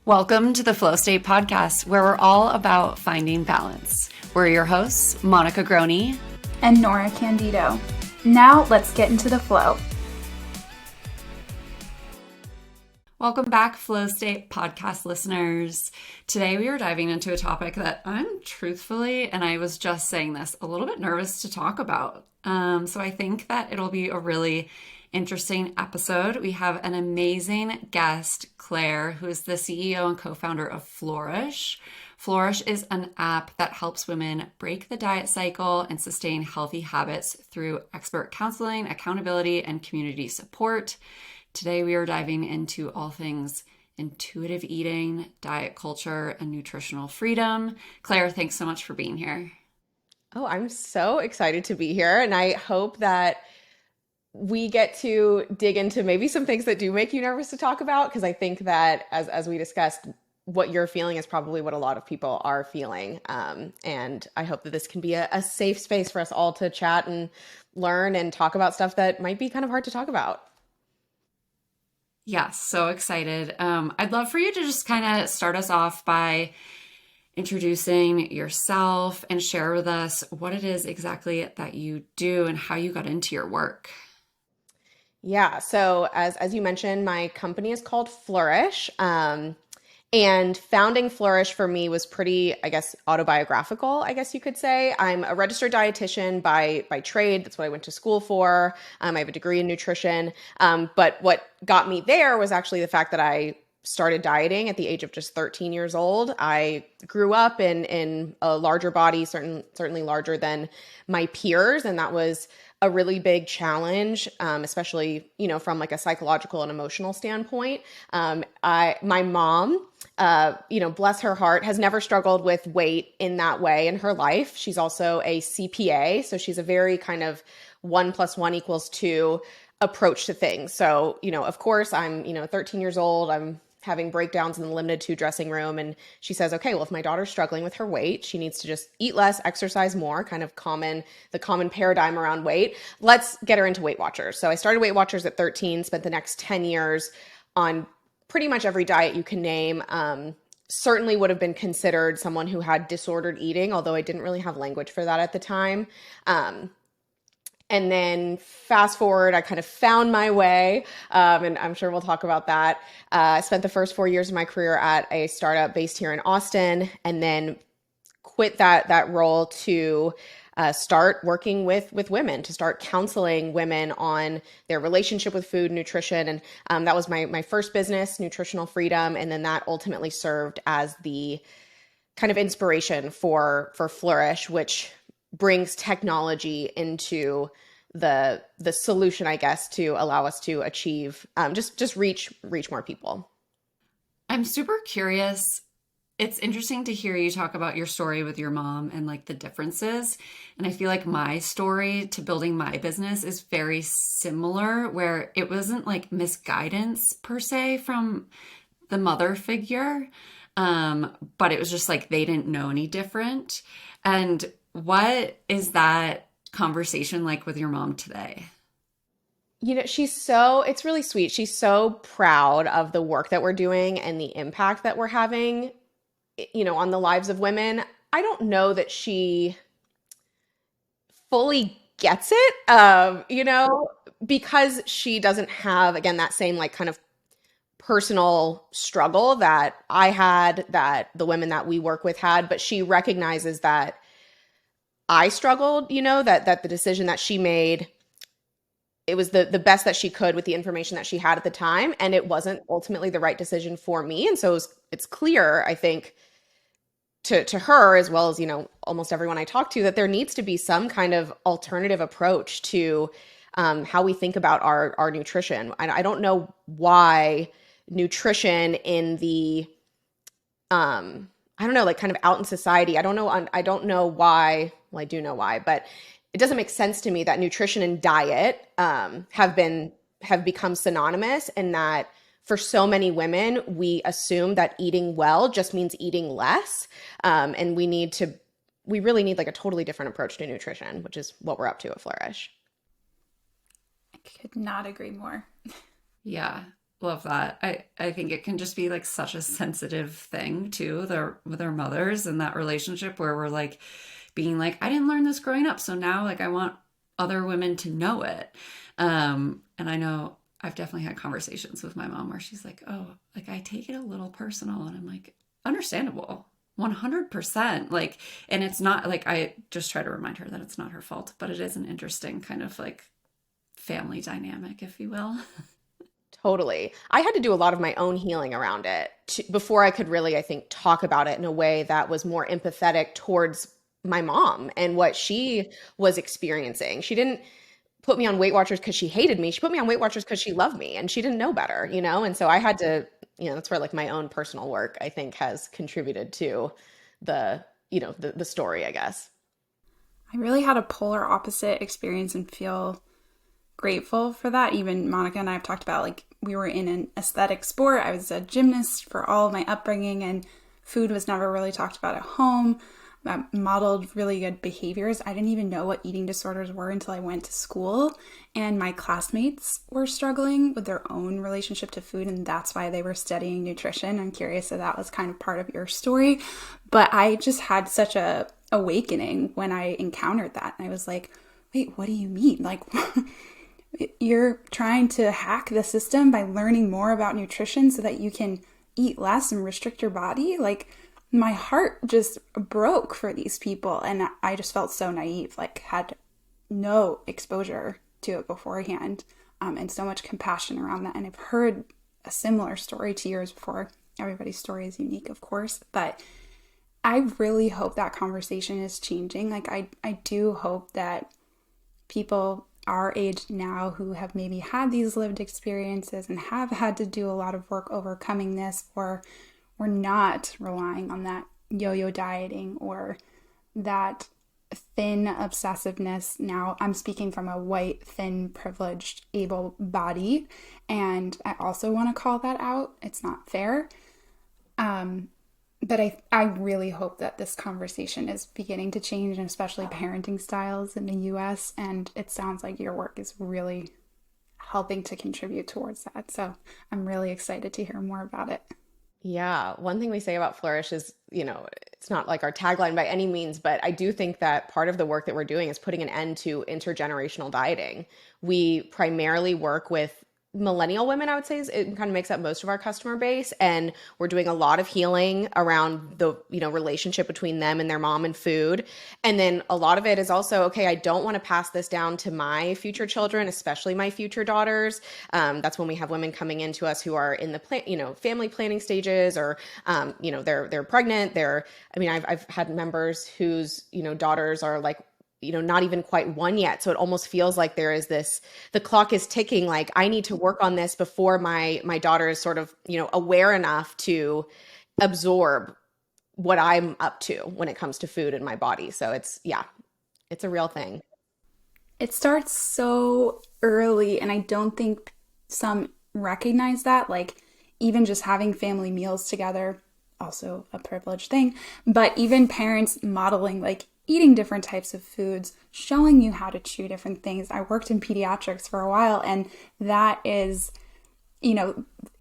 Welcome to the Flow State Podcast, where we're all about finding balance. We're your hosts, Monica Groney and Nora Candido. Now let's get into the flow. Welcome back, Flow State Podcast listeners. Today we are diving into a topic that I'm truthfully, and I was just saying this, a little bit nervous to talk about. So I think that it'll be a really interesting episode. We have an amazing guest, Claire, who is the CEO and co-founder of Flourish. Flourish is an app that helps women break the diet cycle and sustain healthy habits through expert counseling, accountability, and community support. Today, we are diving into all things intuitive eating, diet culture, and nutritional freedom. Claire, thanks so much for being here. Oh, I'm so excited to be here. And I hope that we get to dig into maybe some things that do make you nervous to talk about, because I think that as we discussed, what you're feeling is probably what a lot of people are feeling. And I hope that this can be a safe space for us all to chat and learn and talk about stuff that might be kind of hard to talk about. Yes, so excited. I'd love for you to just kind of start us off by introducing yourself and share with us what it is exactly that you do and how you got into your work. Yeah, so as you mentioned, my company is called Flourish. And founding Flourish for me was pretty, I guess, autobiographical, I guess you could say. I'm a registered dietitian by trade. That's what I went to school for. I have a degree in nutrition. But what got me there was actually the fact that I started dieting at the age of just 13 years old. I grew up in a larger body, certainly larger than my peers. And that was a really big challenge, especially, from like a psychological and emotional standpoint. My mom, bless her heart, has never struggled with weight in that way in her life. She's also a CPA. So she's a very kind of 1 + 1 = 2 approach to things. So, of course I'm, 13 years old. I'm having breakdowns in the limited 2 dressing room. And she says, okay, well, if my daughter's struggling with her weight, she needs to just eat less, exercise more, kind of the common paradigm around weight. Let's get her into Weight Watchers. So I started Weight Watchers at 13, spent the next 10 years on pretty much every diet you can name. Certainly would have been considered someone who had disordered eating, although I didn't really have language for that at the time. And then fast forward, I kind of found my way, and I'm sure we'll talk about that. I spent the first 4 years of my career at a startup based here in Austin, and then quit that role to start working with women, to start counseling women on their relationship with food, nutrition. And that was my first business, Nutritional Freedom. And then that ultimately served as the kind of inspiration for Flourish, which brings technology into the solution, I guess, to allow us to achieve, just reach more people. I'm super curious. It's interesting to hear you talk about your story with your mom and like the differences. And I feel like my story to building my business is very similar, where it wasn't like misguidance per se from the mother figure. But it was just like they didn't know any different. And what is that conversation like with your mom today? It's really sweet. She's so proud of the work that we're doing and the impact that we're having, on the lives of women. I don't know that she fully gets it, because she doesn't have, again, that same like kind of personal struggle that I had, that the women that we work with had, but she recognizes that I struggled, that the decision that she made, it was the best that she could with the information that she had at the time. And it wasn't ultimately the right decision for me. And so it's clear, I think, to her, as well as, almost everyone I talk to, that there needs to be some kind of alternative approach to how we think about our nutrition. And I don't know why nutrition in the, I don't know, like kind of out in society, I don't know why, well, I do know why, but it doesn't make sense to me that nutrition and diet have become synonymous, and that for so many women, we assume that eating well just means eating less. And we really need like a totally different approach to nutrition, which is what we're up to at Flourish. I could not agree more. Yeah. Love that. I think it can just be like such a sensitive thing too, with our mothers and that relationship where we're like being like, I didn't learn this growing up, so now like I want other women to know it. And I know I've definitely had conversations with my mom where she's like, oh, like I take it a little personal, and I'm like, understandable. 100%. Like, and it's not like, I just try to remind her that it's not her fault, but it is an interesting kind of like family dynamic, if you will. Totally. I had to do a lot of my own healing around it before I could really, I think, talk about it in a way that was more empathetic towards my mom and what she was experiencing. She didn't put me on Weight Watchers because she hated me. She put me on Weight Watchers because she loved me and she didn't know better, you know? And so I had to, that's where like my own personal work, I think, has contributed to the, the story, I guess. I really had a polar opposite experience and feel grateful for that. Even Monica and I have talked about, like, we were in an aesthetic sport. I was a gymnast for all of my upbringing, and food was never really talked about at home. I modeled really good behaviors. I didn't even know what eating disorders were until I went to school, and my classmates were struggling with their own relationship to food, and that's why they were studying nutrition. I'm curious if that was kind of part of your story, but I just had such a awakening when I encountered that. And I was like, wait, what do you mean? Like, you're trying to hack the system by learning more about nutrition so that you can eat less and restrict your body? Like, my heart just broke for these people, and I just felt so naive, like had no exposure to it beforehand, and so much compassion around that. And I've heard a similar story to yours before. Everybody's story is unique, of course, but I really hope that conversation is changing. Like, I do hope that people our age now who have maybe had these lived experiences and have had to do a lot of work overcoming this, or we're not relying on that yo-yo dieting or that thin obsessiveness. Now, I'm speaking from a white, thin, privileged, able body, and I also want to call that out. It's not fair. But I really hope that this conversation is beginning to change, and especially parenting styles in the US. And it sounds like your work is really helping to contribute towards that. So I'm really excited to hear more about it. Yeah, one thing we say about Flourish is, it's not like our tagline by any means, but I do think that part of the work that we're doing is putting an end to intergenerational dieting. We primarily work with millennial women, I would say, it kind of makes up most of our customer base. And we're doing a lot of healing around the, relationship between them and their mom and food. And then a lot of it is also, okay, I don't want to pass this down to my future children, especially my future daughters. That's when we have women coming into us who are in the family planning stages, or, they're pregnant. I've had members whose, daughters are like, not even quite one yet. So it almost feels like there is the clock is ticking. Like, I need to work on this before my daughter is sort of, aware enough to absorb what I'm up to when it comes to food in my body. So it's a real thing. It starts so early, and I don't think some recognize that. Like, even just having family meals together, also a privileged thing, but even parents modeling, like, eating different types of foods, showing you how to chew different things. I worked in pediatrics for a while, and that is,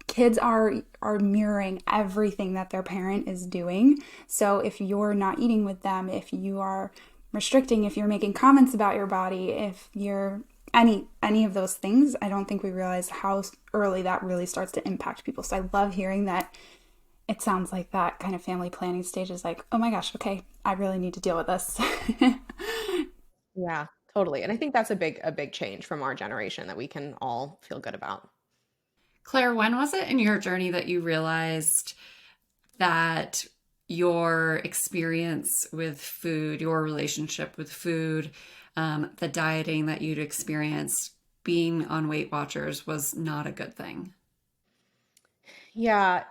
kids are mirroring everything that their parent is doing. So if you're not eating with them, if you are restricting, if you're making comments about your body, if you're any of those things, I don't think we realize how early that really starts to impact people. So I love hearing that. It sounds like that kind of family planning stage is like, oh my gosh, okay, I really need to deal with this. Yeah, totally. And I think that's a big change from our generation that we can all feel good about. Claire, when was it in your journey that you realized that your experience with food, your relationship with food, the dieting that you'd experienced being on Weight Watchers was not a good thing? Yeah.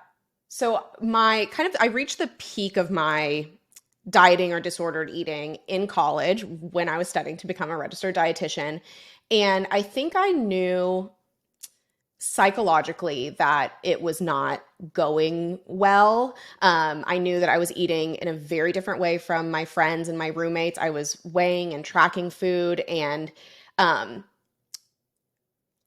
So I reached the peak of my dieting or disordered eating in college when I was studying to become a registered dietitian. And I think I knew psychologically that it was not going well. I knew that I was eating in a very different way from my friends and my roommates. I was weighing and tracking food, and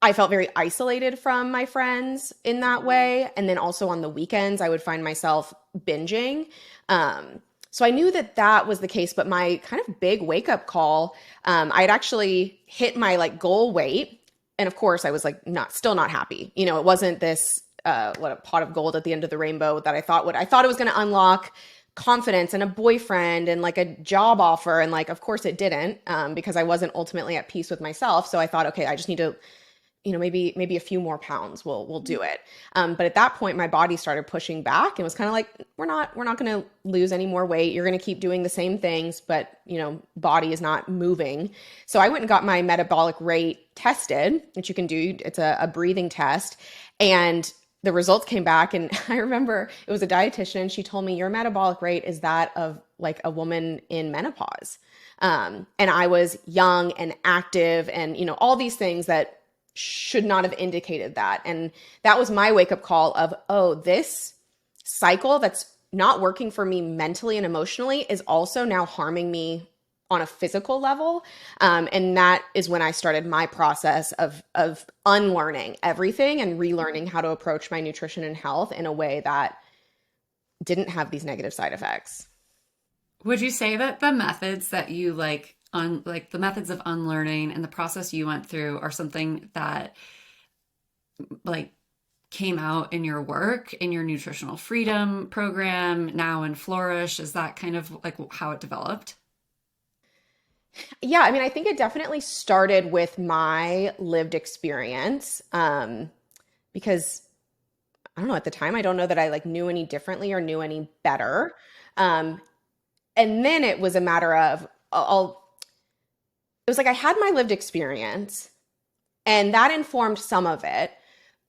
I felt very isolated from my friends in that way. And then also on the weekends, I would find myself binging. So I knew that that was the case, but my kind of big wake up call, I'd actually hit my like goal weight. And of course I was like, still not happy. You know, it wasn't this, what a pot of gold at the end of the rainbow that I thought it was going to unlock confidence and a boyfriend and like a job offer. And like, of course it didn't, because I wasn't ultimately at peace with myself. So I thought, okay, I just need to, maybe a few more pounds will do it. But at that point, my body started pushing back and was kind of like, we're not going to lose any more weight. You're going to keep doing the same things, but body is not moving. So I went and got my metabolic rate tested, which you can do. It's a breathing test. And the results came back. And I remember it was a dietitian. She told me your metabolic rate is that of like a woman in menopause. And I was young and active and, all these things that should not have indicated that. And that was my wake up call of, oh, this cycle that's not working for me mentally and emotionally is also now harming me on a physical level. And that is when I started my process of unlearning everything and relearning how to approach my nutrition and health in a way that didn't have these negative side effects. Would you say that the methods that you like the methods of unlearning and the process you went through are something that like came out in your work, in your nutritional freedom program, now in Flourish? Is that kind of like how it developed? Yeah, I mean, I think it definitely started with my lived experience, because I don't know, at the time, I don't know that I like knew any differently or knew any better. And then it was a matter of, it was like I had my lived experience and that informed some of it,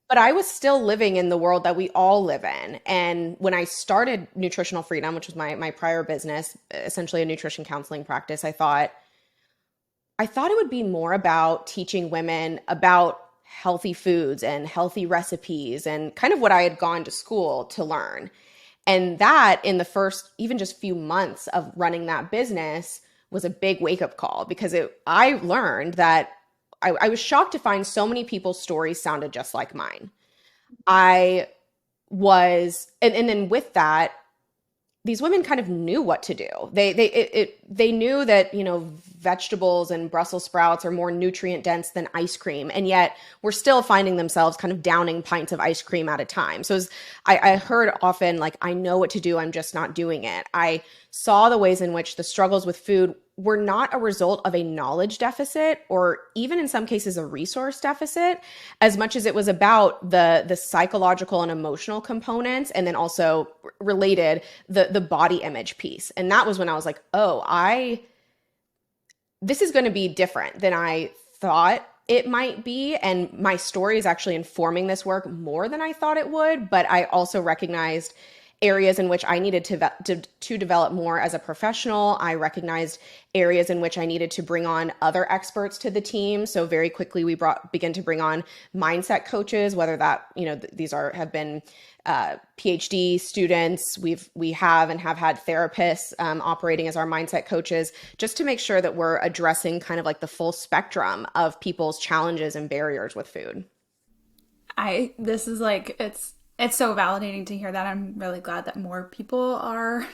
but I was still living in the world that we all live in. And when I started Nutritional Freedom, which was my prior business, essentially a nutrition counseling practice, I thought it would be more about teaching women about healthy foods and healthy recipes and kind of what I had gone to school to learn. And that in the first, even just few months of running that business was a big wake-up call because I learned that I was shocked to find so many people's stories sounded just like mine. I was, and then with that, these women kind of knew what to do. They knew that, vegetables and Brussels sprouts are more nutrient dense than ice cream. And yet we're still finding themselves kind of downing pints of ice cream at a time. So I heard often like, I know what to do. I'm just not doing it. I saw the ways in which the struggles with food were not a result of a knowledge deficit or even in some cases a resource deficit, as much as it was about the psychological and emotional components, and then also related the body image piece. And that was when I was like, oh, this is going to be different than I thought it might be. And my story is actually informing this work more than I thought it would. But I also recognized areas in which I needed to develop more as a professional. I recognized areas in which I needed to bring on other experts to the team. So very quickly we began to bring on mindset coaches, whether that, these have been PhD students. We have had therapists operating as our mindset coaches, just to make sure that we're addressing kind of like the full spectrum of people's challenges and barriers with food. This is like, it's so validating to hear that. I'm really glad that more people are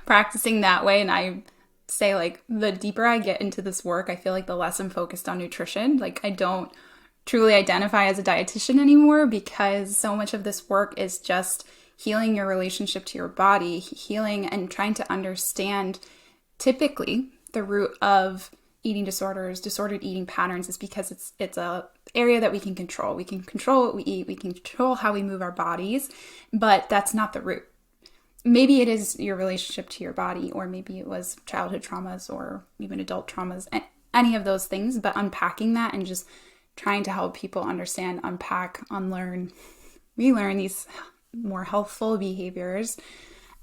practicing that way. And I say like, the deeper I get into this work, I feel like the less I'm focused on nutrition. Like I don't truly identify as a dietitian anymore because so much of this work is just healing your relationship to your body, healing and trying to understand typically the root of eating disorders, disordered eating patterns is because it's a area that we can control. We can control what we eat. We can control how we move our bodies, but that's not the root. Maybe it is your relationship to your body, or maybe it was childhood traumas or even adult traumas, any of those things, but unpacking that and just trying to help people understand, unpack, unlearn, relearn these more healthful behaviors.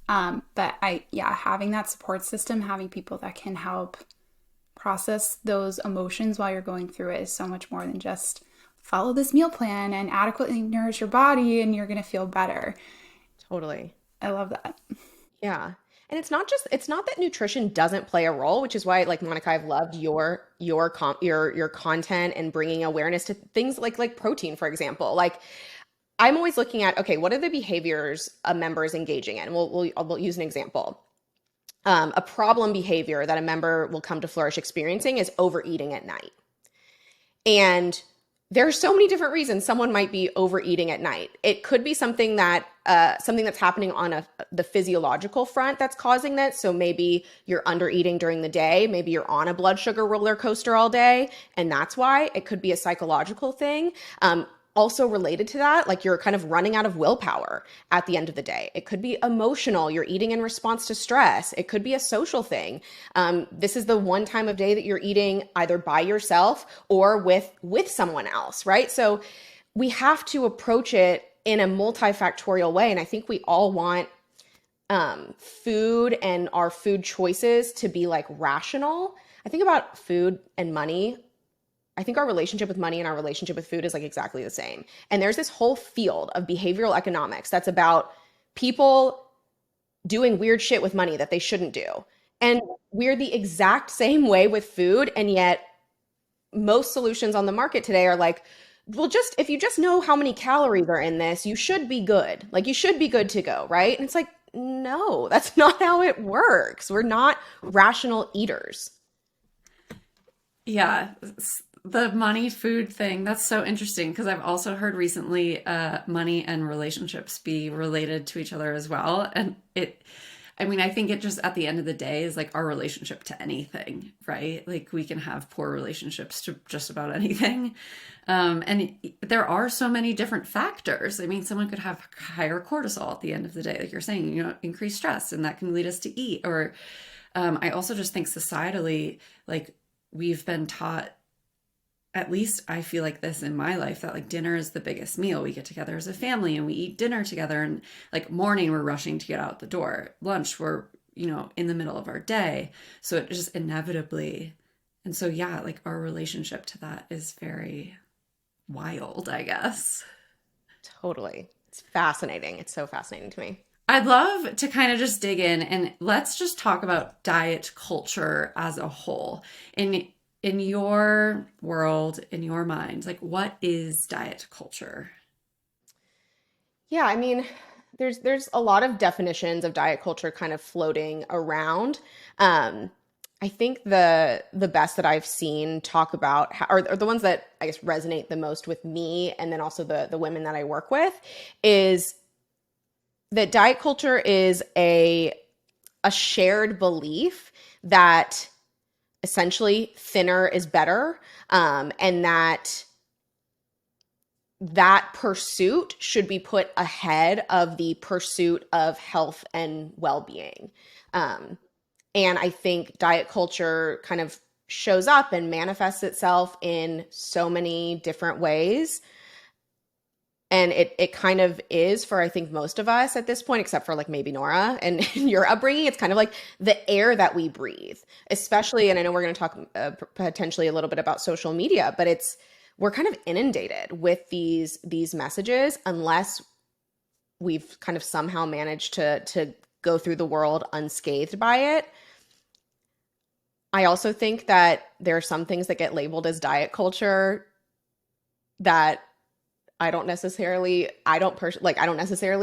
But having that support system, having people that can help process those emotions while you're going through it is so much more than just follow this meal plan and adequately nourish your body and you're going to feel better. Totally. I love that. Yeah. And it's not that nutrition doesn't play a role, which is why, like Monica, I've loved your content and bringing awareness to things like protein, for example. Like I'm always looking at, okay, what are the behaviors a member is engaging in? We'll use an example. A problem behavior that a member will come to Flourish experiencing is overeating at night. And there are so many different reasons someone might be overeating at night. It could be something that's happening on the physiological front that's causing that. So maybe you're under eating during the day. Maybe you're on a blood sugar roller coaster all day, and that's why. It could be a psychological thing. Also related to that, like you're kind of running out of willpower at the end of the day. It could be emotional. You're eating in response to stress. It could be a social thing. This is the one time of day that you're eating either by yourself or with someone else, right? So we have to approach it in a multifactorial way. And I think we all want food and our food choices to be like rational. I think about food and money. I think our relationship with money and our relationship with food is like exactly the same. And there's this whole field of behavioral economics that's about people doing weird shit with money that they shouldn't do. And we're the exact same way with food. And yet most solutions on the market today are like, well, just if you just know how many calories are in this, you should be good. Like you should be good to go, right? And it's like, no, that's not how it works. We're not rational eaters. Yeah, the money food thing, that's so interesting because I've also heard recently money and relationships be related to each other as well. And I think it just at the end of the day is like our relationship to anything, right? Like we can have poor relationships to just about anything. And there are so many different factors. I mean, someone could have higher cortisol at the end of the day, like you're saying, increased stress, and that can lead us to eat. Or I also just think societally, like we've been taught, at least I feel like this in my life, that like dinner is the biggest meal. We get together as a family and we eat dinner together, and like morning we're rushing to get out the door. Lunch we're, in the middle of our day. So it just inevitably, and so yeah, like our relationship to that is very wild, I guess. Totally. It's fascinating. It's so fascinating to me. I'd love to kind of just dig in and let's just talk about diet culture as a whole. In your world, in your mind, like what is diet culture? Yeah, I mean, there's a lot of definitions of diet culture kind of floating around. I think the best that I've seen talk about or the ones that I guess resonate the most with me and then also the women that I work with is that diet culture is a shared belief that essentially thinner is better, and that pursuit should be put ahead of the pursuit of health and well-being. And I think diet culture kind of shows up and manifests itself in so many different ways. And it kind of is for, I think, most of us at this point, except for like maybe Nora and your upbringing, it's kind of like the air that we breathe, especially, and I know we're going to talk potentially a little bit about social media, but we're kind of inundated with these messages unless we've kind of somehow managed to go through the world unscathed by it. I also think that there are some things that get labeled as diet culture that I don't necessarily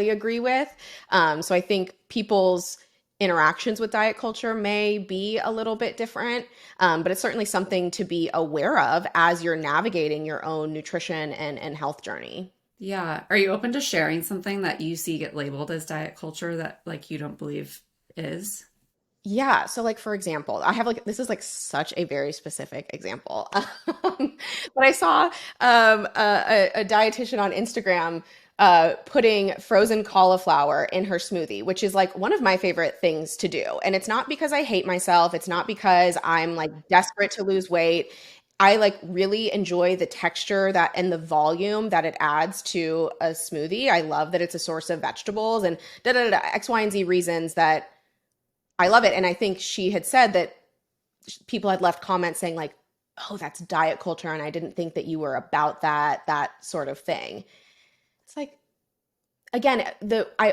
agree with. So I think people's interactions with diet culture may be a little bit different, but it's certainly something to be aware of as you're navigating your own nutrition and health journey. Yeah. Are you open to sharing something that you see get labeled as diet culture that like you don't believe is? Yeah. So like, for example, I have this is like such a very specific example. But I saw a dietitian on Instagram putting frozen cauliflower in her smoothie, which is like one of my favorite things to do. And it's not because I hate myself. It's not because I'm like desperate to lose weight. I like really enjoy the texture and the volume that it adds to a smoothie. I love that it's a source of vegetables and X, Y, and Z reasons that I love it. And I think she had said that people had left comments saying like, oh, that's diet culture. And I didn't think that you were about that sort of thing. It's like, again, I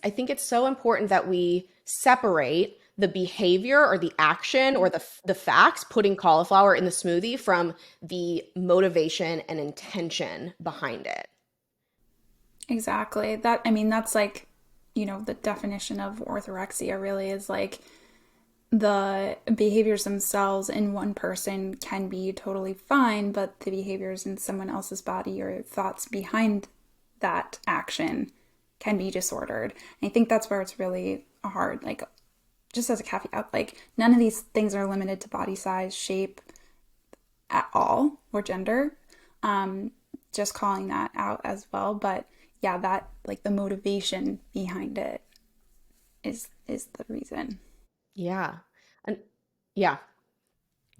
think it's so important that we separate the behavior or the action or the facts, putting cauliflower in the smoothie, from the motivation and intention behind it. Exactly. That, I mean, that's like, the definition of orthorexia really is like the behaviors themselves in one person can be totally fine, but the behaviors in someone else's body or thoughts behind that action can be disordered. And I think that's where it's really hard. Like, just as a caveat, like, none of these things are limited to body size, shape at all, or gender. Just calling that out as well. But yeah, that, like, the motivation behind it is the reason. Yeah. And yeah.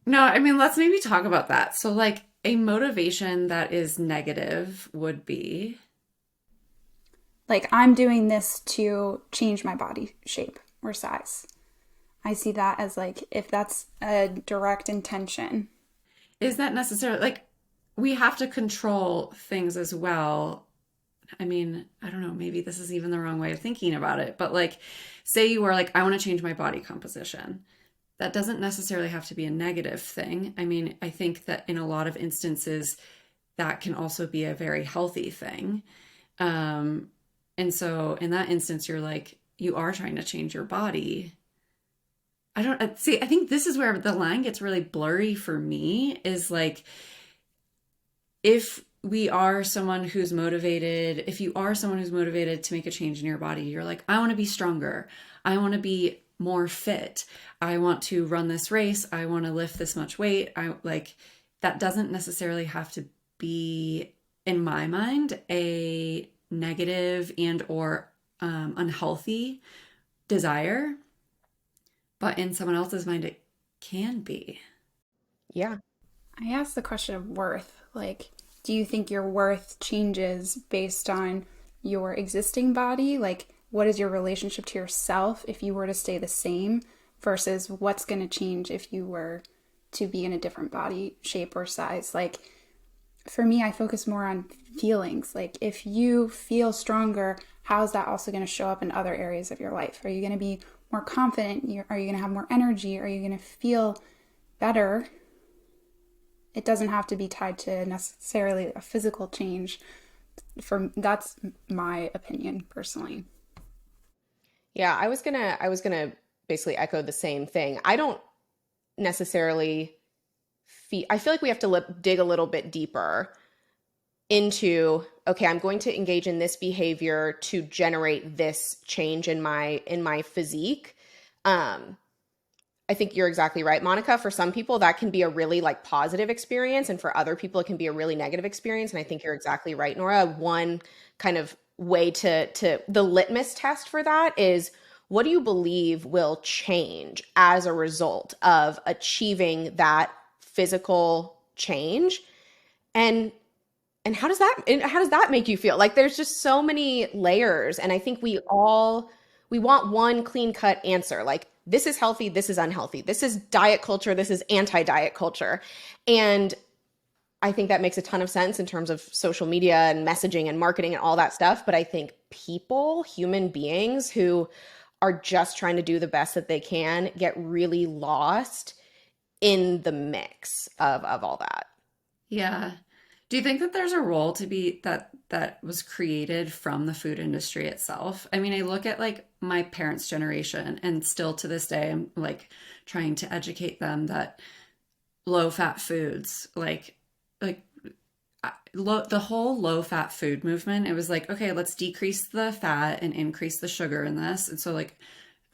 No, I mean, let's maybe talk about that. So, like, a motivation that is negative would be Like, I'm doing this to change my body shape or size. I see that as, like, if that's a direct intention. is that necessarily like we have to control things as well. I mean, I don't know, maybe this is even the wrong way of thinking about it, but like, say you were like, I want to change my body composition. That doesn't necessarily have to be a negative thing. I mean, I think that in a lot of instances, that can also be a very healthy thing. And so in that instance, you're like, you are trying to change your body. I don't see, I think this is where the line gets really blurry for me is like, if we are someone who's motivated, if you are someone who's motivated to make a change in your body, you're like, I want to be stronger. I want to be more fit. I want to run this race. I want to lift this much weight. I like that doesn't necessarily have to be, in my mind, a negative and or unhealthy desire, but in someone else's mind, it can be. Yeah. I asked the question of worth. Like, do you think your worth changes based on your existing body? Like, what is your relationship to yourself if you were to stay the same versus what's going to change if you were to be in a different body shape or size? Like, for me, I focus more on feelings. Like, if you feel stronger, how is that also going to show up in other areas of your life? Are you going to be more confident? Are you going to have more energy? Are you going to feel better? It doesn't have to be tied to necessarily a physical change. That's my opinion personally. Yeah, I was gonna basically echo the same thing. I don't necessarily I feel like we have to dig a little bit deeper into, okay, I'm going to engage in this behavior to generate this change in my physique. I think you're exactly right, Monica. For some people, that can be a really like positive experience, and for other people, it can be a really negative experience. And I think you're exactly right, Nora. One kind of way to the litmus test for that is, what do you believe will change as a result of achieving that physical change? And how does that make you feel? Like, there's just so many layers, and I think we want one clean cut answer. Like, this is healthy, this is unhealthy. This is diet culture, this is anti-diet culture. And I think that makes a ton of sense in terms of social media and messaging and marketing and all that stuff. But I think people, human beings who are just trying to do the best that they can, get really lost in the mix of all that. Yeah. Do you think that there's a role to be that was created from the food industry itself? I mean, I look at like my parents' generation, and still to this day, I'm like trying to educate them that low fat foods, the whole low fat food movement, it was like, okay, let's decrease the fat and increase the sugar in this. And so, like,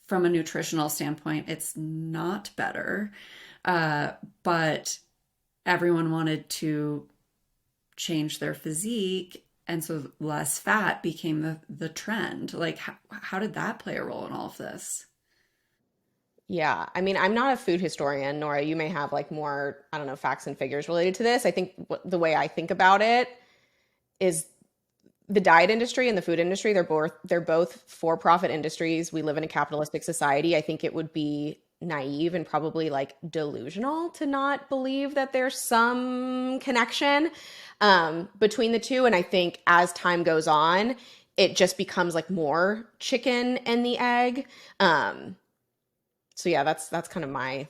from a nutritional standpoint, it's not better. But everyone wanted to change their physique, and so less fat became the trend. Like, how did that play a role in all of this? Yeah, I mean, I'm not a food historian, Nora. You may have like more, I don't know, facts and figures related to this. I think the way I think about it is the diet industry and the food industry, they're both for-profit industries. We live in a capitalistic society. I think it would be naive and probably like delusional to not believe that there's some connection between the two. And I think as time goes on, it just becomes like more chicken and the egg. So yeah, that's kind of my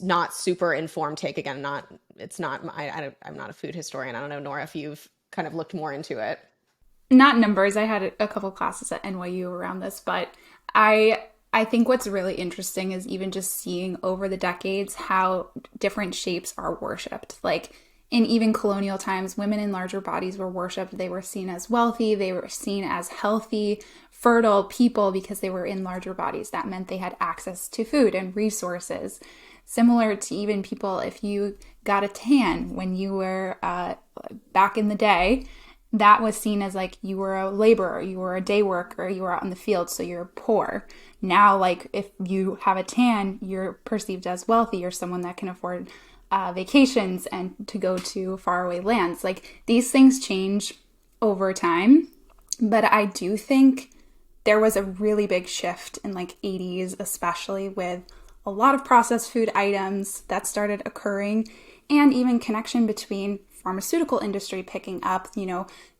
not super informed take. Again, I'm not a food historian. I don't know, Nora, if you've kind of looked more into it. Not numbers. I had a couple classes at NYU around this, but I think what's really interesting is even just seeing over the decades how different shapes are worshipped. Like in even colonial times, women in larger bodies were worshipped. They were seen as wealthy. They were seen as healthy, fertile people because they were in larger bodies. That meant they had access to food and resources. Similar to even people, if you got a tan when you were back in the day, that was seen as like you were a laborer, you were a day worker, you were out in the field, so you're poor. Now, like if you have a tan, you're perceived as wealthy. You're someone that can afford vacations and to go to faraway lands. Like these things change over time, but I do think there was a really big shift in like 80s, especially with a lot of processed food items that started occurring, and even connection between pharmaceutical industry picking up,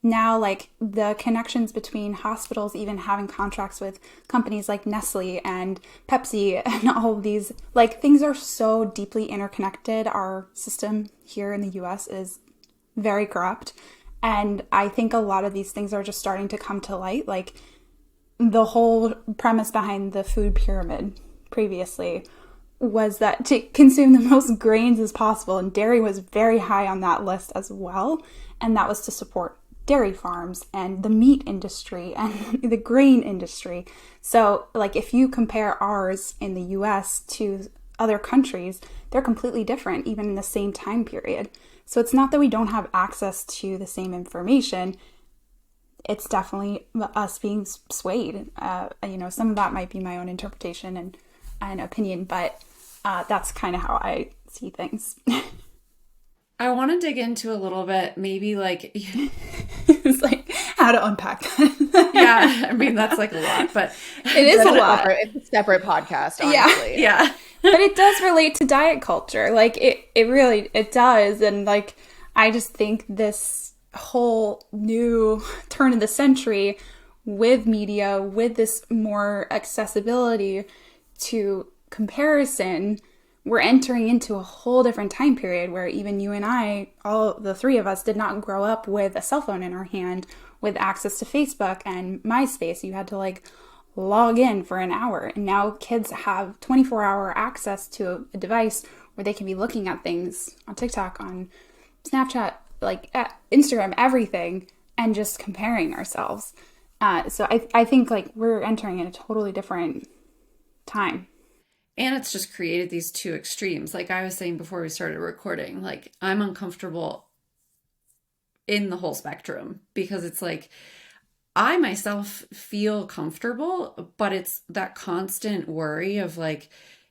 now like the connections between hospitals even having contracts with companies like Nestle and Pepsi and all of these, like things are so deeply interconnected. Our system here in the US is very corrupt. And I think a lot of these things are just starting to come to light. Like the whole premise behind the food pyramid previously was that to consume the most grains as possible, and dairy was very high on that list as well, and that was to support dairy farms and the meat industry and the grain industry. So like if you compare ours in the US to other countries, they're completely different even in the same time period. So it's not that we don't have access to the same information. It's definitely us being swayed. Some of that might be my own interpretation and opinion, but that's kind of how I see things. I want to dig into a little bit, maybe like it's like how to unpack that. Yeah, I mean that's like a lot, but it is a lot. It's a separate podcast, honestly. Yeah. But it does relate to diet culture. Like it really does, and like I just think this whole new turn of the century with media, with this more accessibility to comparison, we're entering into a whole different time period where even you and I, all the three of us, did not grow up with a cell phone in our hand with access to Facebook and MySpace. You had to like log in for an hour. And now kids have 24-hour access to a device where they can be looking at things on TikTok, on Snapchat, like Instagram, everything, and just comparing ourselves. So I think like we're entering in a totally different time. And it's just created these two extremes. Like I was saying before we started recording, like I'm uncomfortable in the whole spectrum because it's like I myself feel comfortable, but it's that constant worry of like,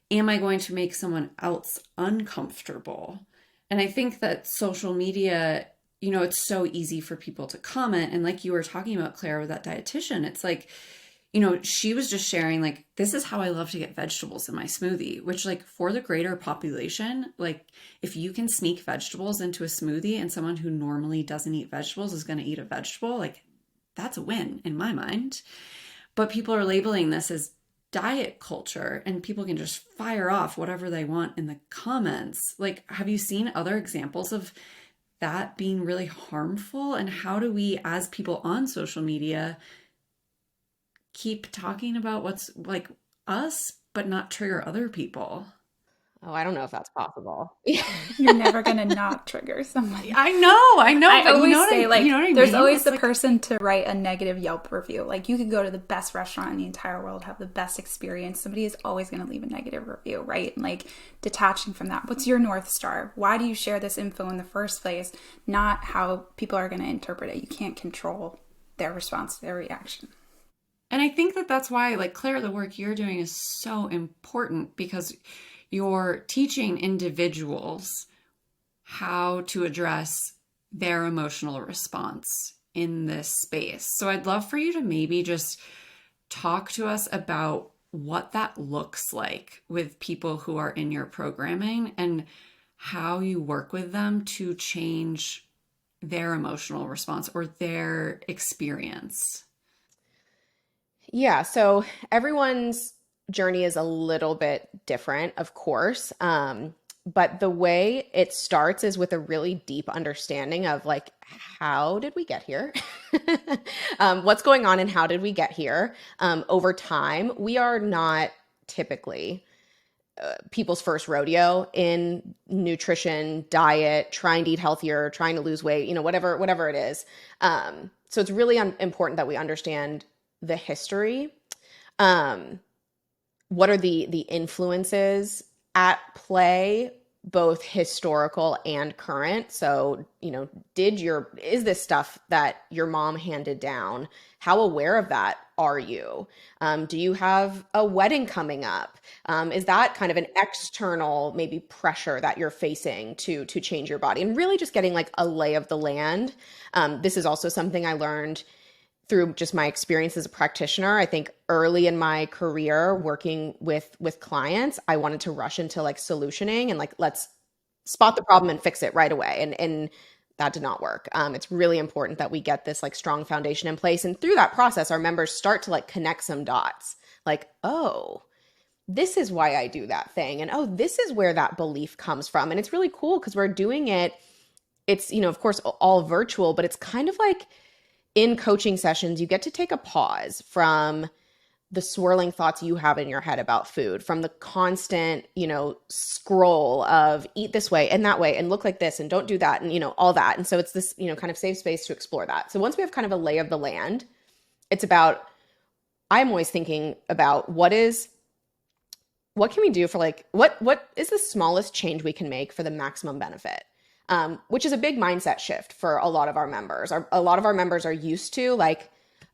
am I going to make someone else uncomfortable? And I think that social media, it's so easy for people to comment. And like you were talking about, Claire, with that dietitian, it's like, she was just sharing like, this is how I love to get vegetables in my smoothie, which like for the greater population, like if you can sneak vegetables into a smoothie and someone who normally doesn't eat vegetables is going to eat a vegetable, like that's a win in my mind. But people are labeling this as diet culture and people can just fire off whatever they want in the comments. Like, have you seen other examples of that being really harmful? And how do we, as people on social media, keep talking about what's like us, but not trigger other people? Oh, I don't know if that's possible. You're never going to not trigger somebody. I know. I always say, like, there's always the like, person to write a negative Yelp review. Like, you could go to the best restaurant in the entire world, have the best experience. Somebody is always going to leave a negative review, right? And, like, detaching from that. What's your North Star? Why do you share this info in the first place? Not how people are going to interpret it. You can't control their response, their reaction. And I think that that's why, like, Claire, the work you're doing is so important because you're teaching individuals how to address their emotional response in this space. So I'd love for you to maybe just talk to us about what that looks like with people who are in your programming and how you work with them to change their emotional response or their experience? Yeah, so everyone's journey is a little bit different, of course. But the way it starts is with a really deep understanding of like, how did we get here? What's going on and how did we get here? Over time, we are not typically people's first rodeo in nutrition, diet, trying to eat healthier, trying to lose weight, whatever it is. So it's really important that we understand the history. What are the influences at play, both historical and current? So, is this stuff that your mom handed down? How aware of that are you? Do you have a wedding coming up? Is that kind of an external maybe pressure that you're facing to change your body? And really just getting like a lay of the land. This is also something I learned through just my experience as a practitioner. I think early in my career working with clients, I wanted to rush into like solutioning and like, let's spot the problem and fix it right away. And that did not work. It's really important that we get this like strong foundation in place. And through that process, our members start to like connect some dots like, oh, this is why I do that thing. And oh, this is where that belief comes from. And it's really cool because we're doing it. It's, of course, all virtual, but it's kind of like in coaching sessions, you get to take a pause from the swirling thoughts you have in your head about food, from the constant, scroll of eat this way and that way and look like this and don't do that and, all that. And so it's this, kind of safe space to explore that. So once we have kind of a lay of the land, it's about, I'm always thinking about what can we do for like, what is the smallest change we can make for the maximum benefit? Which is a big mindset shift for a lot of our members. A lot of our members are used to like,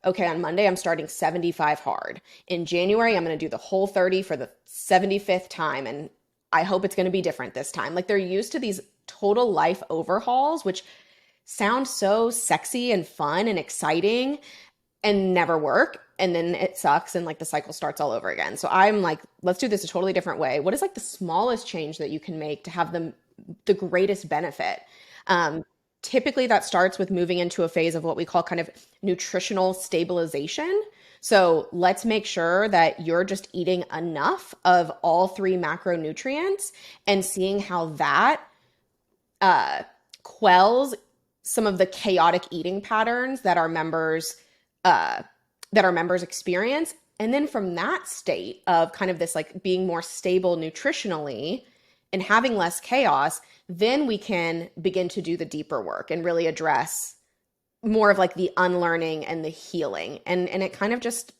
okay, on Monday, I'm starting 75 hard. In January, I'm going to do the whole 30 for the 75th time. And I hope it's going to be different this time. Like they're used to these total life overhauls, which sound so sexy and fun and exciting and never work. And then it sucks and like the cycle starts all over again. So I'm like, let's do this a totally different way. What is like the smallest change that you can make to have the greatest benefit? Typically that starts with moving into a phase of what we call kind of nutritional stabilization. So let's make sure that you're just eating enough of all three macronutrients and seeing how that quells some of the chaotic eating patterns that our members experience. And then from that state of kind of this like being more stable nutritionally and having less chaos, then we can begin to do the deeper work and really address more of like the unlearning and the healing. And it kind of just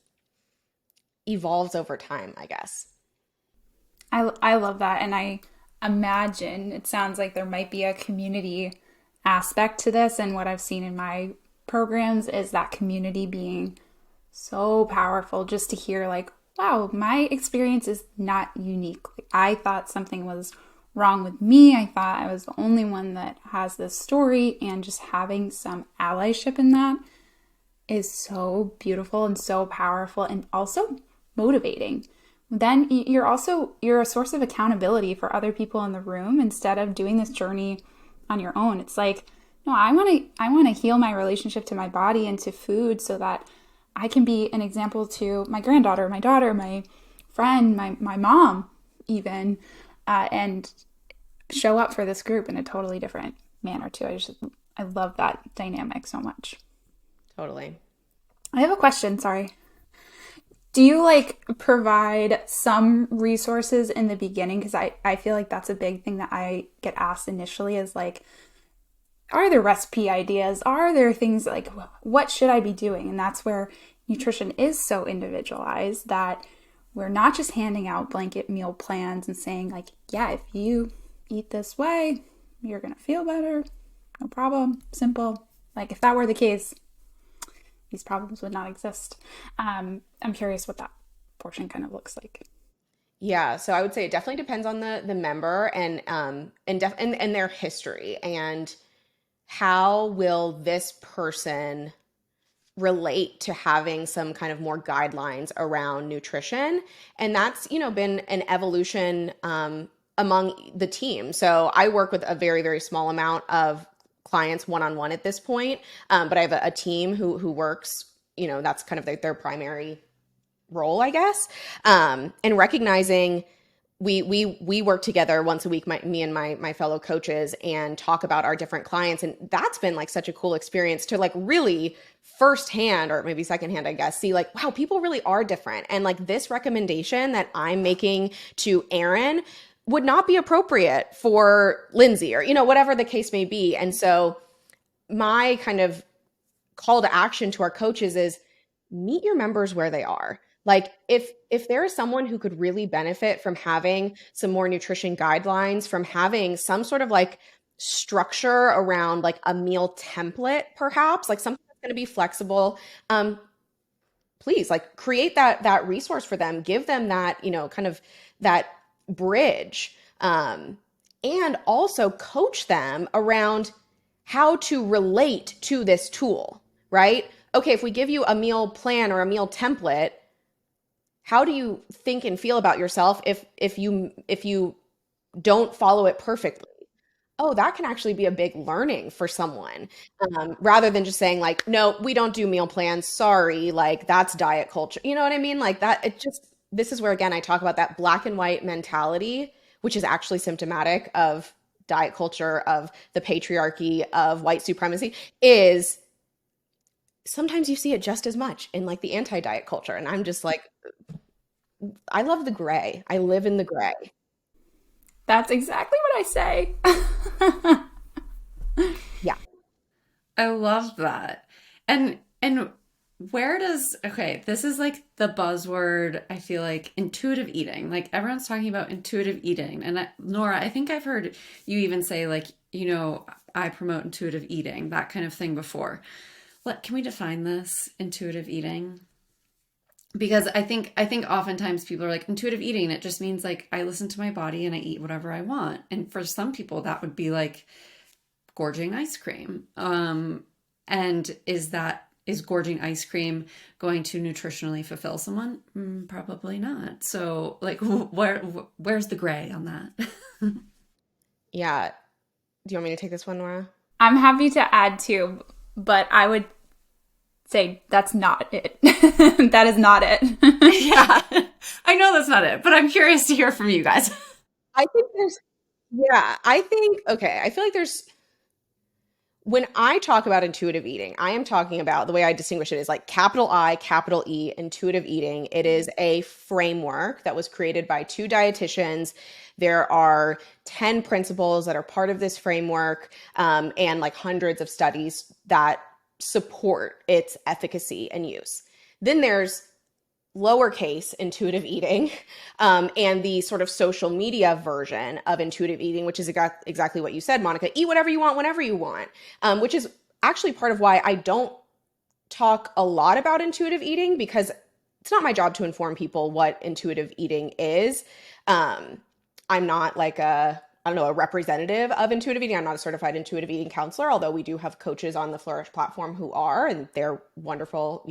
evolves over time, I guess. I love that. And I imagine it sounds like there might be a community aspect to this. And what I've seen in my programs is that community being so powerful, just to hear like, wow, my experience is not unique. Like, I thought something was wrong with me. I thought I was the only one that has this story, and just having some allyship in that is so beautiful and so powerful and also motivating. Then you're a source of accountability for other people in the room instead of doing this journey on your own. It's like, no, I want to heal my relationship to my body and to food so that I can be an example to my granddaughter, my daughter, my friend, my mom even, and show up for this group in a totally different manner too. I love that dynamic so much. Totally. I have a question, sorry. Do you like provide some resources in the beginning? Because I feel like that's a big thing that I get asked initially is like, are there recipe ideas? Are there things like, what should I be doing? And that's where nutrition is so individualized that we're not just handing out blanket meal plans and saying like, yeah, if you eat this way, you're going to feel better. No problem. Simple. Like if that were the case, these problems would not exist. I'm curious what that portion kind of looks like. Yeah, so I would say it definitely depends on the member and their history and how will this person relate to having some kind of more guidelines around nutrition. And that's, been an evolution among the team. So I work with a very, very small amount of clients one-on-one at this point. But I have a team who works, that's kind of their primary role, I guess. And recognizing we work together once a week, me and my fellow coaches, and talk about our different clients. And that's been like such a cool experience to like really firsthand, or maybe secondhand, I guess, see like, wow, people really are different. And like this recommendation that I'm making to Aaron would not be appropriate for Lindsay, or, whatever the case may be. And so my kind of call to action to our coaches is meet your members where they are. Like if there is someone who could really benefit from having some more nutrition guidelines, from having some sort of like structure around like a meal template, perhaps like something that's going to be flexible, please like create that resource for them, give them that, kind of that bridge, and also coach them around how to relate to this tool, right? Okay, if we give you a meal plan or a meal template, how do you think and feel about yourself if you don't follow it perfectly? Oh, that can actually be a big learning for someone, rather than just saying like, no, we don't do meal plans. Sorry, like that's diet culture. You know what I mean? Like that. This is where again I talk about that black and white mentality, which is actually symptomatic of diet culture, of the patriarchy, of white supremacy. Is sometimes you see it just as much in like the anti-diet culture, and I'm just like, I love the gray. I live in the gray. That's exactly what I say. Yeah. I love that. And this is like the buzzword, I feel like, intuitive eating. Like everyone's talking about intuitive eating. And Nora, I think I've heard you even say like, I promote intuitive eating, that kind of thing before. Can we define this, intuitive eating? Because I think oftentimes people are like, intuitive eating, it just means like I listen to my body and I eat whatever I want. And for some people that would be like gorging ice cream. And is gorging ice cream going to nutritionally fulfill someone? Probably not. So like where's the gray on that? Yeah. Do you want me to take this one, Nora? I'm happy to add too, but I would say that's not it. That is not it. Yeah, I know that's not it, but I'm curious to hear from you guys. I feel like when I talk about intuitive eating, I am talking about, the way I distinguish it is like capital I, capital E, intuitive eating. It is a framework that was created by 2 dietitians. There are 10 principles that are part of this framework, and like hundreds of studies that support its efficacy and use. Then there's lowercase intuitive eating, and the sort of social media version of intuitive eating, which is exactly what you said, Monica. Eat whatever you want, whenever you want, which is actually part of why I don't talk a lot about intuitive eating, because it's not my job to inform people what intuitive eating is. I'm not like a representative of intuitive eating. I'm not a certified intuitive eating counselor, although we do have coaches on the Flourish platform who are, and they're wonderful,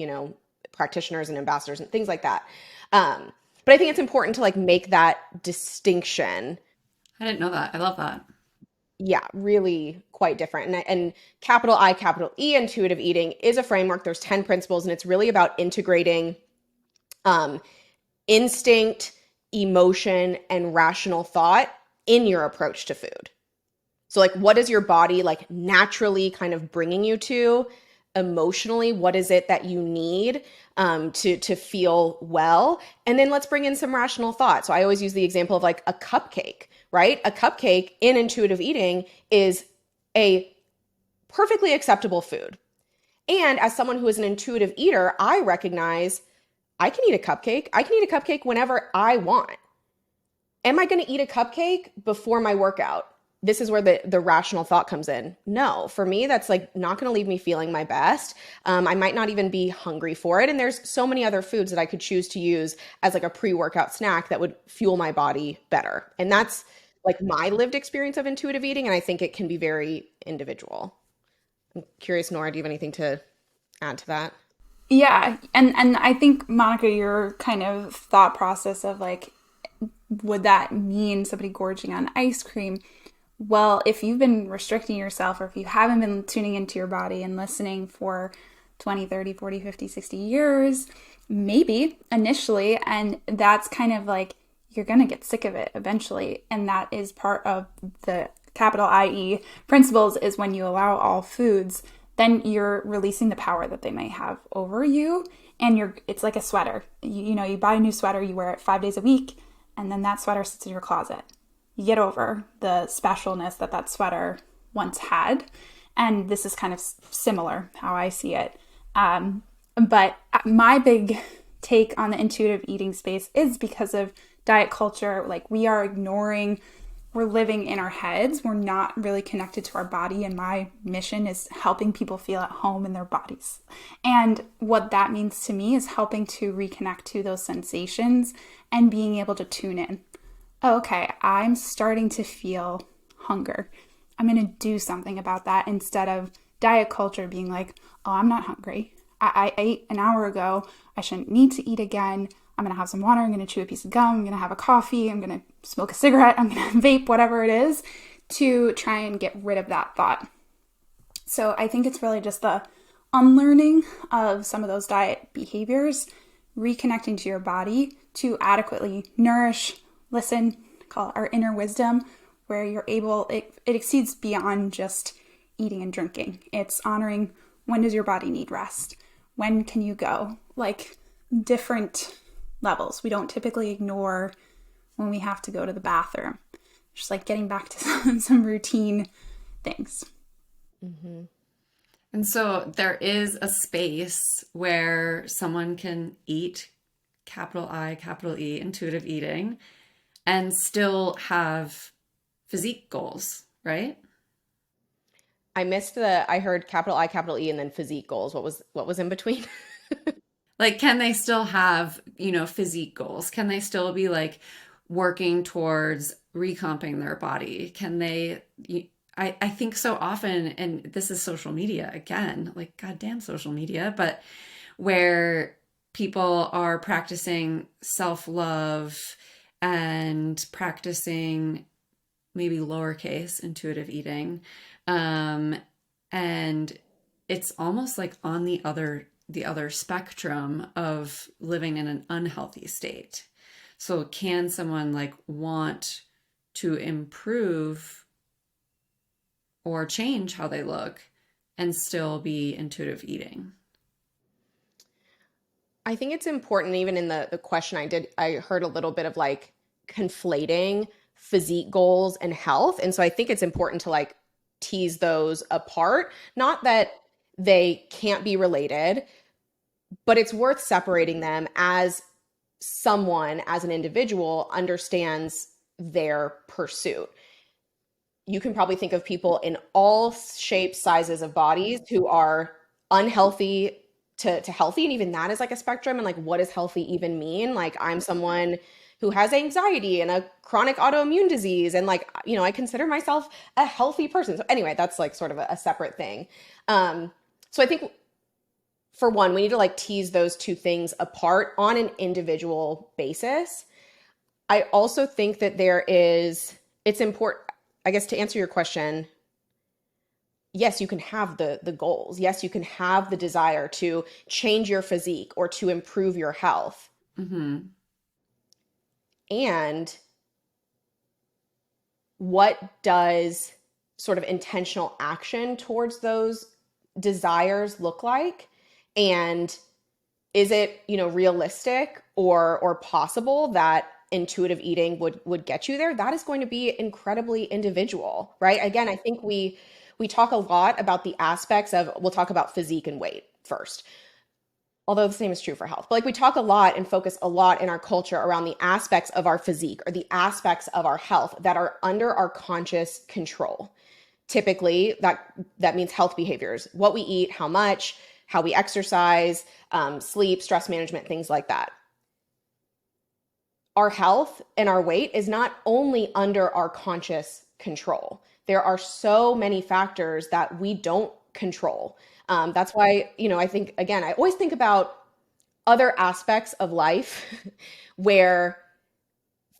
practitioners and ambassadors and things like that. But I think it's important to like make that distinction. I didn't know that. I love that. Yeah, really quite different. And capital I, capital E intuitive eating is a framework. There's 10 principles, and it's really about integrating instinct, emotion, and rational thought in your approach to food. So like, what is your body like naturally kind of bringing you to emotionally? What is it that you need to feel well? And then let's bring in some rational thought. So I always use the example of like a cupcake, right? A cupcake in intuitive eating is a perfectly acceptable food. And as someone who is an intuitive eater, I recognize I can eat a cupcake. I can eat a cupcake whenever I want. Am I going to eat a cupcake before my workout? This is where the rational thought comes in. No, for me, that's like not going to leave me feeling my best. I might not even be hungry for it. And there's so many other foods that I could choose to use as like a pre-workout snack that would fuel my body better. And that's like my lived experience of intuitive eating. And I think it can be very individual. I'm curious, Nora, do you have anything to add to that? Yeah. And I think, Monica, your kind of thought process of like, would that mean somebody gorging on ice cream? Well, if you've been restricting yourself or if you haven't been tuning into your body and listening for 20, 30, 40, 50, 60 years, maybe initially, and that's kind of like you're going to get sick of it eventually. And that is part of the capital IE principles is when you allow all foods, then you're releasing the power that they may have over you. And it's like a sweater. You buy a new sweater, you wear it 5 days a week, and then that sweater sits in your closet. You get over the specialness that sweater once had. And this is kind of similar how I see it. But my big take on the intuitive eating space is because of diet culture. Like we're living in our heads. We're not really connected to our body. And my mission is helping people feel at home in their bodies. And what that means to me is helping to reconnect to those sensations and being able to tune in. Oh, okay, I'm starting to feel hunger. I'm going to do something about that instead of diet culture being like, oh, I'm not hungry. I ate an hour ago. I shouldn't need to eat again. I'm going to have some water. I'm going to chew a piece of gum. I'm going to have a coffee. I'm going to smoke a cigarette. I'm going to vape, whatever it is, to try and get rid of that thought. So I think it's really just the unlearning of some of those diet behaviors, reconnecting to your body to adequately nourish, listen, call it our inner wisdom, where you're able, it exceeds beyond just eating and drinking. It's honoring, when does your body need rest? When can you go? Like different levels. We don't typically ignore when we have to go to the bathroom. Just like getting back to some routine things. Mm-hmm. And so there is a space where someone can eat, capital I, capital E, intuitive eating, and still have physique goals, right? I heard capital I, capital E, and then physique goals. What was in between? Like, can they still have, physique goals? Can they still be like working towards recomping their body? Can they, I think so often, and this is social media again, like goddamn social media, but where people are practicing self-love and practicing maybe lowercase intuitive eating. And it's almost like on the other spectrum of living in an unhealthy state. So can someone like want to improve or change how they look and still be intuitive eating? I think it's important, even in the question I heard a little bit of like conflating physique goals and health. And so I think it's important to like tease those apart. Not that they can't be related, but it's worth separating them as someone, as an individual, understands their pursuit. You can probably think of people in all shapes, sizes of bodies who are unhealthy to healthy. And even that is like a spectrum. And like, what does healthy even mean? Like, I'm someone who has anxiety and a chronic autoimmune disease. And like, I consider myself a healthy person. So anyway, that's like sort of a separate thing. So I think for one, we need to like tease those two things apart on an individual basis. I also think that it's important, I guess, to answer your question. Yes, you can have the goals. Yes, you can have the desire to change your physique or to improve your health. Mm-hmm. And what does sort of intentional action towards those desires look like? And is it, realistic or possible that intuitive eating would get you there? That is going to be incredibly individual, right? Again, I think we talk a lot about the aspects of, we'll talk about physique and weight first, although the same is true for health. But like, we talk a lot and focus a lot in our culture around the aspects of our physique or the aspects of our health that are under our conscious control. Typically, that means health behaviors, what we eat, how much, how we exercise, sleep, stress management, things like that. Our health and our weight is not only under our conscious control. There are so many factors that we don't control. That's why, I think, again, I always think about other aspects of life where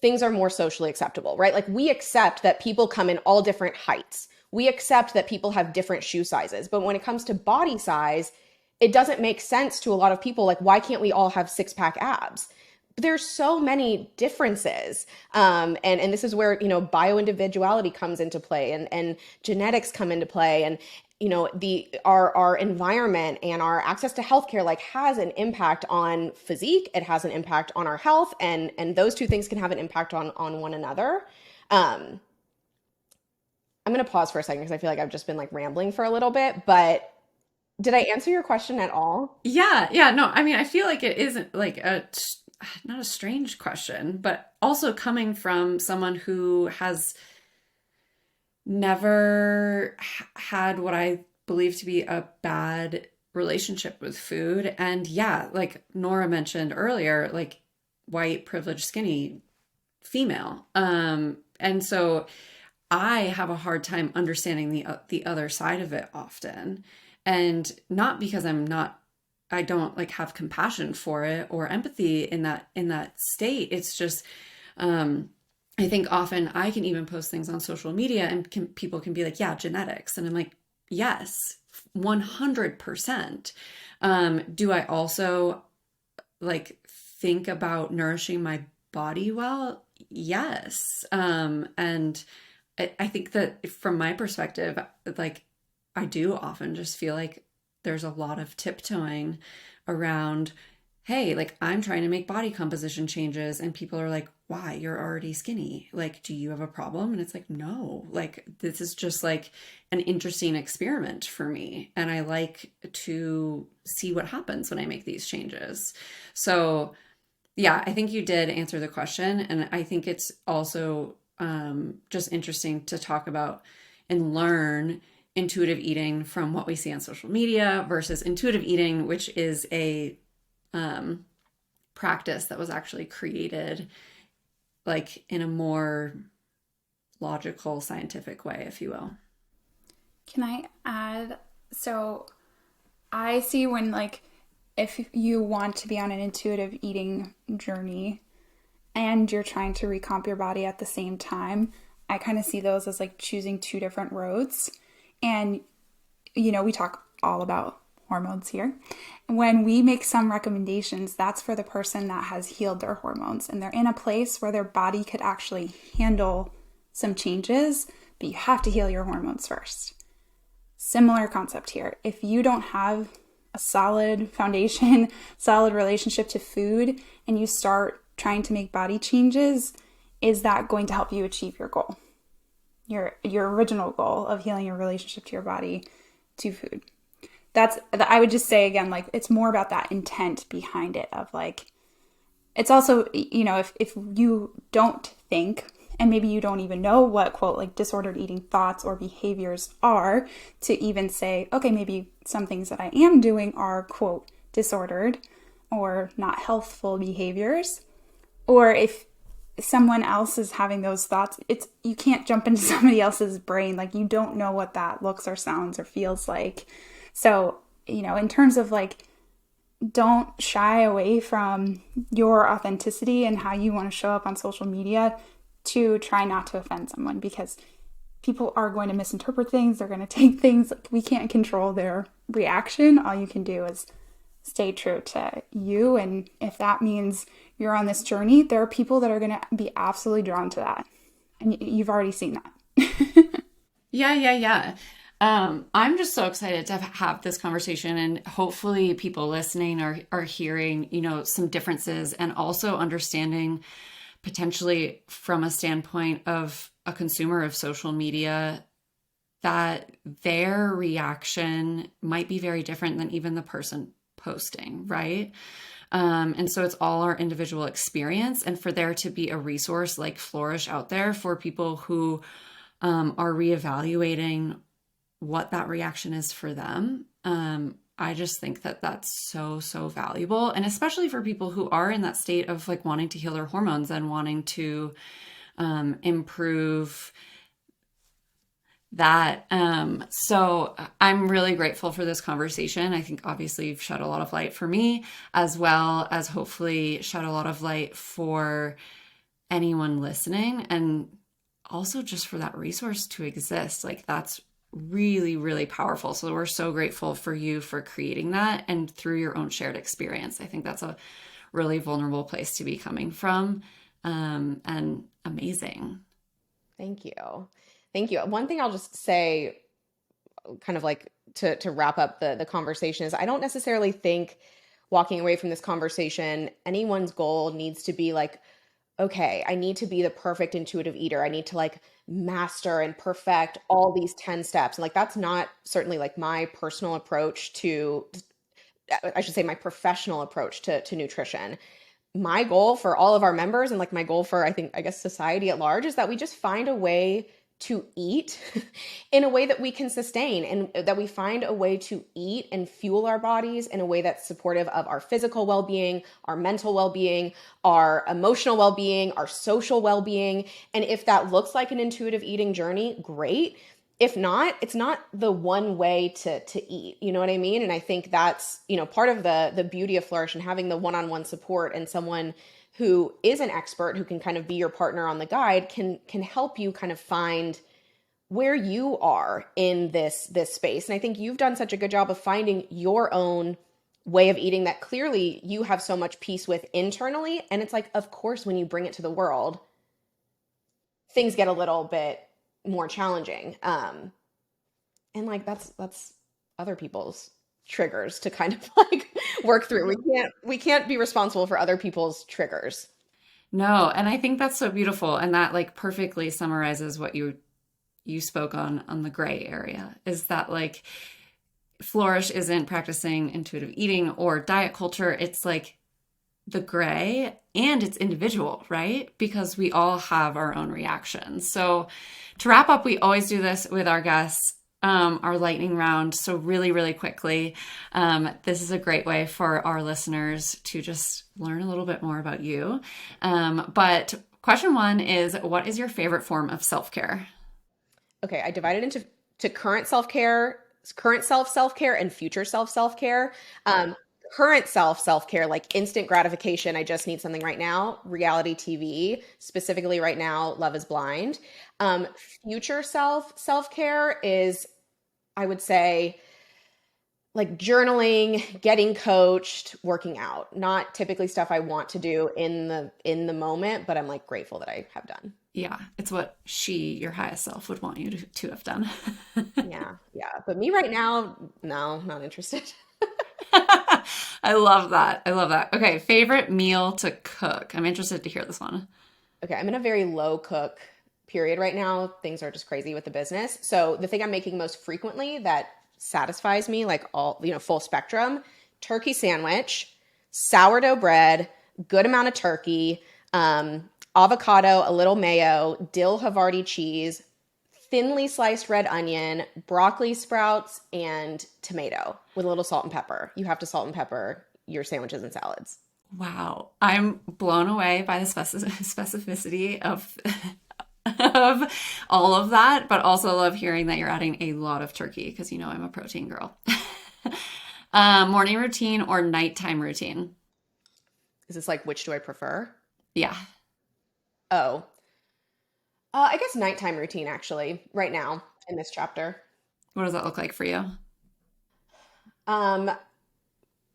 things are more socially acceptable, right? Like we accept that people come in all different heights. We accept that people have different shoe sizes. But when it comes to body size, it doesn't make sense to a lot of people. Like, why can't we all have six-pack abs? There's so many differences. And this is where, bio-individuality comes into play, and genetics come into play, and our environment and our access to healthcare like has an impact on physique. It has an impact on our health, and those two things can have an impact on one another. I'm going to pause for a second because I feel like I've just been like rambling for a little bit, but did I answer your question at all? Yeah, no, I mean, I feel like it isn't like not a strange question, but also coming from someone who has never had what I believe to be a bad relationship with food. And yeah, like Nora mentioned earlier, like white, privileged, skinny female. And so I have a hard time understanding the other side of it often. And not because I don't like have compassion for it or empathy in that state. It's just, I think often I can even post things on social media and people can be like, yeah, genetics. And I'm like, yes, 100%. Do I also like think about nourishing my body well? Yes. And I think that from my perspective, like I do often just feel like there's a lot of tiptoeing around, hey, like I'm trying to make body composition changes and people are like, why? You're already skinny. Like, do you have a problem? And it's like, no, like this is just like an interesting experiment for me. And I like to see what happens when I make these changes. So yeah, I think you did answer the question. And I think it's also just interesting to talk about and learn intuitive eating from what we see on social media versus intuitive eating, which is a practice that was actually created like in a more logical, scientific way, if you will. Can I add? So I see when like if you want to be on an intuitive eating journey and you're trying to recomp your body at the same time, I kind of see those as like choosing two different roads. And, we talk all about hormones here. When we make some recommendations, that's for the person that has healed their hormones and they're in a place where their body could actually handle some changes, but you have to heal your hormones first. Similar concept here. If you don't have a solid foundation, solid relationship to food, and you start trying to make body changes, is that going to help you achieve your goal? Your original goal of healing your relationship to your body, to food. I would just say again, like it's more about that intent behind it of like, it's also, if you don't think, and maybe you don't even know what quote, like disordered eating thoughts or behaviors are, to even say, okay, maybe some things that I am doing are quote disordered or not healthful behaviors. Or if someone else is having those thoughts, you can't jump into somebody else's brain. Like you don't know what that looks or sounds or feels like. So, in terms of like, don't shy away from your authenticity and how you want to show up on social media to try not to offend someone, because people are going to misinterpret things. They're going to take things, like we can't control their reaction. All you can do is stay true to you. And if that means you're on this journey, there are people that are going to be absolutely drawn to that. And you've already seen that. Yeah. I'm just so excited to have this conversation, and hopefully people listening are hearing, some differences and also understanding potentially from a standpoint of a consumer of social media that their reaction might be very different than even the person posting, right? And so it's all our individual experience, and for there to be a resource like Flourish out there for people who are reevaluating what that reaction is for them. I just think that that's so, so valuable. And especially for people who are in that state of like wanting to heal their hormones and wanting to improve that. So I'm really grateful for this conversation. I think obviously you've shed a lot of light for me, as well as hopefully shed a lot of light for anyone listening, and also just for that resource to exist. Like that's really, really powerful. So we're so grateful for you for creating that and through your own shared experience. I think that's a really vulnerable place to be coming from, and amazing. Thank you. Thank you. One thing I'll just say, kind of like to wrap up the conversation, is I don't necessarily think walking away from this conversation, anyone's goal needs to be like, okay, I need to be the perfect intuitive eater. I need to like master and perfect all these 10 steps. And like, that's not certainly like my personal approach to, I should say my professional approach to nutrition. My goal for all of our members, and like my goal for, I guess society at large, is that we just find a way to eat in a way that we can sustain, and that we find a way to eat and fuel our bodies in a way that's supportive of our physical well-being, our mental well-being, our emotional well-being, our social well-being. And if that looks like an intuitive eating journey, great. If not, it's not the one way to eat. You know what I mean? And I think that's, part of the beauty of Flourish, and having the one-on-one support and someone who is an expert who can kind of be your partner on the guide can help you kind of find where you are in this space. And I think you've done such a good job of finding your own way of eating that clearly you have so much peace with internally. And it's like, of course, when you bring it to the world, things get a little bit more challenging. And like that's other people's triggers to kind of like work through. We can't be responsible for other people's triggers. No, and I think that's so beautiful, and that like perfectly summarizes what you spoke on the gray area, is that like Flourish isn't practicing intuitive eating or diet culture. It's like the gray, and it's individual, right? Because we all have our own reactions. So to wrap up, we always do this with our guests, our lightning round. So really, really quickly, this is a great way for our listeners to just learn a little bit more about you. But question one is, what is your favorite form of self-care? Okay, I divided into current self-care, current self-care, and future self-care. Current self-care, like instant gratification, I just need something right now, reality TV, specifically right now, Love is Blind. Future self-care is, I would say, like journaling, getting coached, working out. Not typically stuff I want to do in the moment, but I'm like grateful that I have done. Yeah, it's what your highest self, would want you to have done. Yeah. But me right now, no, not interested. I love that. Okay, favorite meal to cook. I'm interested to hear this one. Okay, I'm in a very low cook period right now. Things are just crazy with the business. So the thing I'm making most frequently that satisfies me, like all, full spectrum, turkey sandwich, sourdough bread, good amount of turkey, avocado, a little mayo, dill Havarti cheese, thinly sliced red onion, broccoli sprouts, and tomato with a little salt and pepper. You have to salt and pepper your sandwiches and salads. Wow. I'm blown away by the specificity of all of that, but also love hearing that you're adding a lot of turkey, because I'm a protein girl. Morning routine or nighttime routine? Is this like, which do I prefer? Yeah. Oh, I guess nighttime routine, actually, right now in this chapter. What does that look like for you?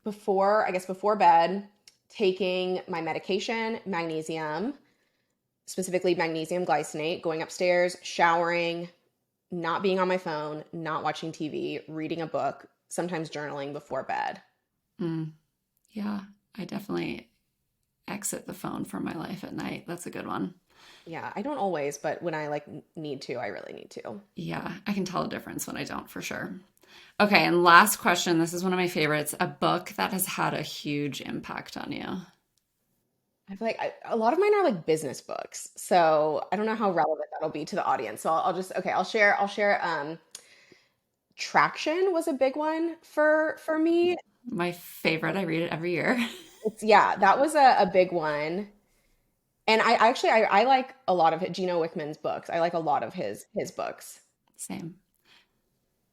Before bed, taking my medication, magnesium, specifically magnesium glycinate, going upstairs, showering, not being on my phone, not watching TV, reading a book, sometimes journaling before bed. Yeah, I definitely exit the phone from my life at night. That's a good one. Yeah, I don't always, but when I need to, I really need to. Yeah, I can tell a difference when I don't, for sure. Okay, and last question. This is one of my favorites. A book that has had a huge impact on you. I feel like a lot of mine are like business books, so I don't know how relevant that'll be to the audience. So I'll share. Traction was a big one for me. My favorite. I read it every year. That was a big one. And I like a lot of Gino Wickman's books. I like a lot of his books. Same.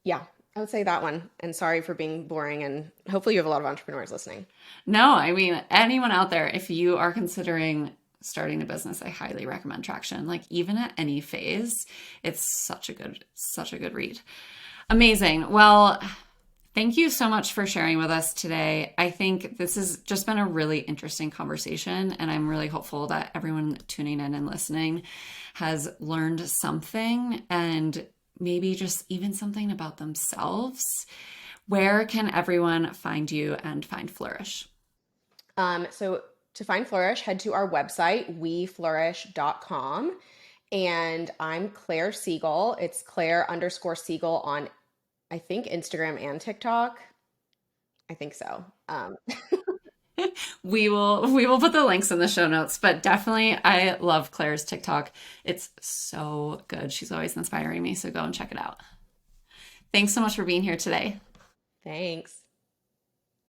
Yeah, I would say that one. And sorry for being boring, and hopefully you have a lot of entrepreneurs listening. No, I mean, anyone out there, if you are considering starting a business, I highly recommend Traction. Like even at any phase, it's such a good read. Amazing. Well, thank you so much for sharing with us today. I think this has just been a really interesting conversation, and I'm really hopeful that everyone tuning in and listening has learned something, and maybe just even something about themselves. Where can everyone find you and find Flourish? So to find Flourish, head to our website, weflourish.com. And I'm Claire Siegel. It's Claire_Siegel on, I think, Instagram and TikTok. I think so. We will put the links in the show notes, but definitely I love Claire's TikTok. It's so good. She's always inspiring me, so go and check it out. Thanks so much for being here today. Thanks.